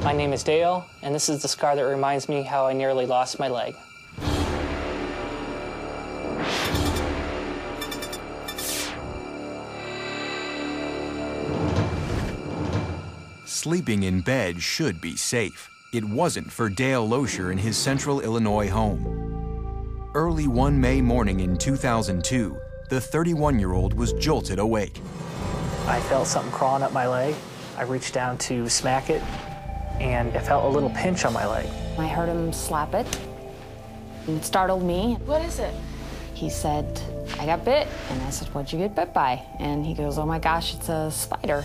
My name is Dale, and this is the scar that reminds me how I nearly lost my leg. Sleeping in bed should be safe. It wasn't for Dale Losher in his central Illinois home. Early one May morning in 2002, the 31-year-old was jolted awake. I felt something crawling up my leg. I reached down to smack it, and I felt a little pinch on my leg. I heard him slap it, and it startled me. What is it? He said, I got bit. And I said, what'd you get bit by? And he goes, oh my gosh, it's a spider.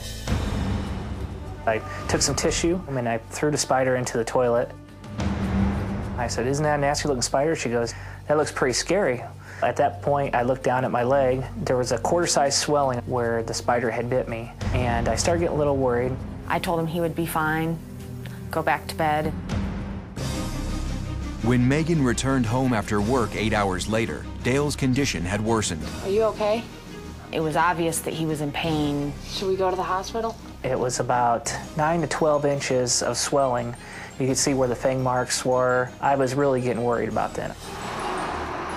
I took some tissue and I threw the spider into the toilet. I said, isn't that a nasty looking spider? She goes, that looks pretty scary. At that point, I looked down at my leg. There was a quarter-size swelling where the spider had bit me, and I started getting a little worried. I told him he would be fine, go back to bed. When Megan returned home after work 8 hours later, Dale's condition had worsened. Are you okay? It was obvious that he was in pain. Should we go to the hospital? It was about 9 to 12 inches of swelling. You could see where the fang marks were. I was really getting worried about that.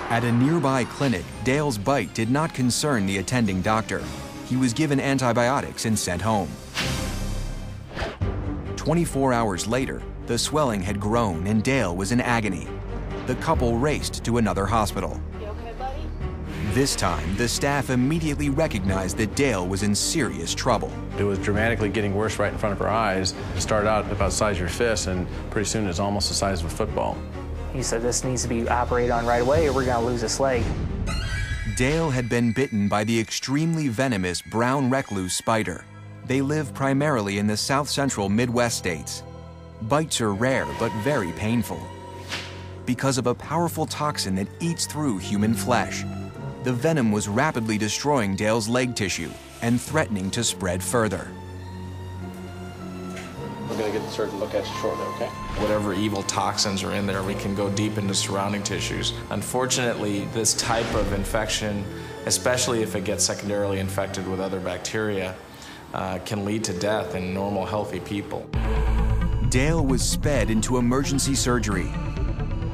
At a nearby clinic, Dale's bite did not concern the attending doctor. He was given antibiotics and sent home. 24 hours later, the swelling had grown and Dale was in agony. The couple raced to another hospital. You okay, buddy? This time, the staff immediately recognized that Dale was in serious trouble. It was dramatically getting worse right in front of our eyes. It started out about the size of your fist, and pretty soon it's almost the size of a football. He said, this needs to be operated on right away or we're gonna lose this leg. Dale had been bitten by the extremely venomous Brown Recluse spider. They live primarily in the south-central Midwest states. Bites are rare but very painful because of a powerful toxin that eats through human flesh. The venom was rapidly destroying Dale's leg tissue and threatening to spread further. We're going to get the surgeon to look at you shortly, okay? Whatever evil toxins are in there, we can go deep into surrounding tissues. Unfortunately, this type of infection, especially if it gets secondarily infected with other bacteria, can lead to death in normal, healthy people. Dale was sped into emergency surgery.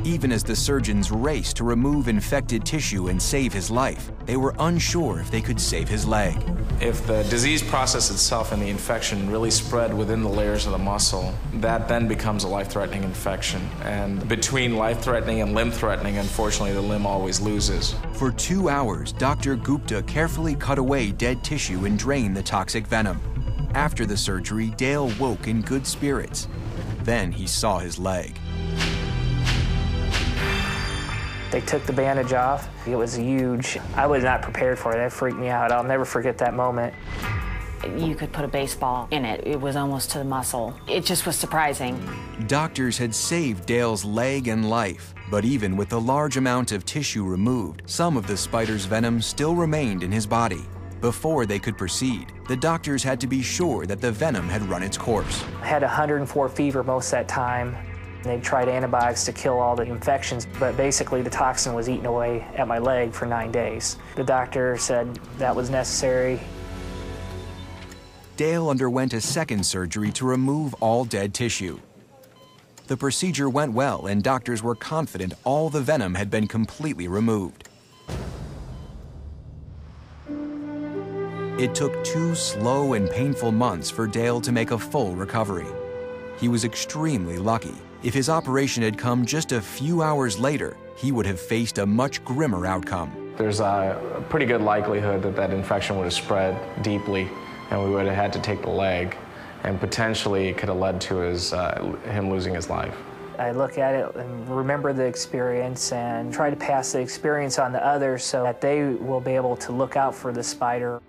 Even as the surgeons raced to remove infected tissue and save his life, they were unsure if they could save his leg. If the disease process itself and the infection really spread within the layers of the muscle, that then becomes a life-threatening infection. And between life-threatening and limb-threatening, unfortunately, the limb always loses. For 2 hours, Dr. Gupta carefully cut away dead tissue and drained the toxic venom. After the surgery, Dale woke in good spirits. Then he saw his leg. They took the bandage off. It was huge. I was not prepared for it. That freaked me out. I'll never forget that moment. You could put a baseball in it. It was almost to the muscle. It just was surprising. Doctors had saved Dale's leg and life, but even with the large amount of tissue removed, some of the spider's venom still remained in his body. Before they could proceed, the doctors had to be sure that the venom had run its course. I had 104 fever most of that time. They tried antibiotics to kill all the infections, but basically the toxin was eating away at my leg for 9 days. The doctor said that was necessary. Dale underwent a second surgery to remove all dead tissue. The procedure went well, and doctors were confident all the venom had been completely removed. It took 2 slow and painful months for Dale to make a full recovery. He was extremely lucky. If his operation had come just a few hours later, he would have faced a much grimmer outcome. There's a pretty good likelihood that that infection would have spread deeply, and we would have had to take the leg, and potentially it could have led to him losing his life. I look at it and remember the experience and try to pass the experience on to others so that they will be able to look out for the spider.